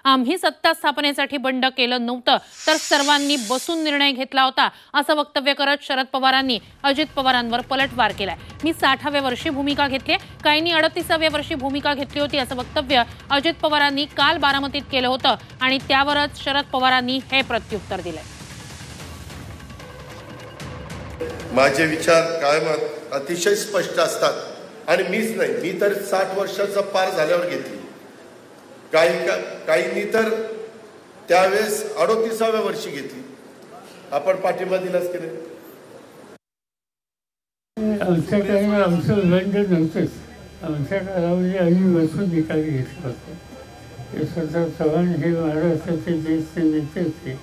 आम्ही सत्ता स्थापनेसाठी बंड केलं नव्हतं तर सर्वांनी बसून निर्णय घेतला होता असं वक्तव्य करत शरद पवारांनी अजित पवारांवर पलटवार केलाय। मी 60व्या वर्षी भूमिका घेतली, काहींनी 38व्या वर्षी भूमिका घेतली होती असं वक्तव्य अजित पवारांनी काल बारामतीत केलं होतं आणि त्यावरच शरद पवारांनी हे प्रत्युत्तर दिलंय। माझे विचार कायम अतिशय स्पष्ट असतात आणि मीच नाही, मी तर 60 वर्षाचा पार झाल्यावर घेतली, काहींनी तर त्यावेळेस 38व्या वर्षी घेतली। आपण पाठिंबा दिलाच की नाही? आमच्या काळात आमचं बंड नव्हतंच। आमच्या काळामध्ये आम्ही बसून निकाल घेतला होता। यशवंतराव चव्हाण हे महाराष्ट्राचे ज्येष्ठ नेते होते,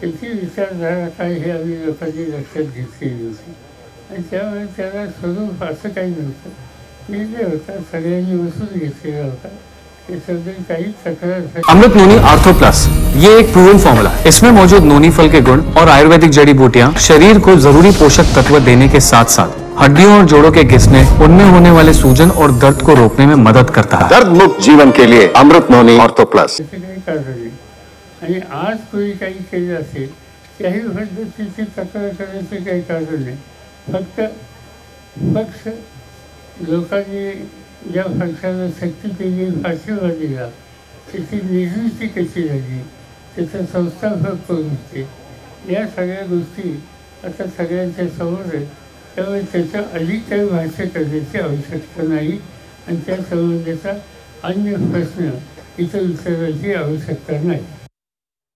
त्याची विचारधारा काय हे आम्ही लोकांनी लक्षात घेतली नव्हती आणि त्यामुळे त्याला स्वरूप असं काही नव्हतं। निर्णय होता, सगळ्यांनी बसून घेतलेला होता। अमृत नोनी आर्थो प्लस, ये एक प्रूवन फॉर्मूला है। इसमें मौजूद नोनी फल के गुण और आयुर्वेदिक जड़ी बूटियां शरीर को जरूरी पोषक तत्व देने के साथ साथ हड्डियों और जोड़ों के घिसने, उनमें होने वाले सूजन और दर्द को रोकने में मदद करता है। दर्द मुक्त जीवन के लिए अमृत नोनी आर्थो प्लस। आणि आज कोणी काही केलं असेल त्याही पद्धतीची तक्रार करायचं काही कारण नाही। फक्त पक्ष लोकांनी ज्या पक्षाला शक्ती केली, पाठिंबा दिला, त्याची निर्मिती कशी झाली, त्याचं संस्थापक कोण होते, या सगळ्या गोष्टी आता सगळ्यांच्या समोर आहेत। त्यामुळे त्याच्या अधिक काही भाष्य करण्याची आवश्यकता नाही आणि त्या संबंधाचा अन्य प्रश्न इथं विचारायची आवश्यकता नाही।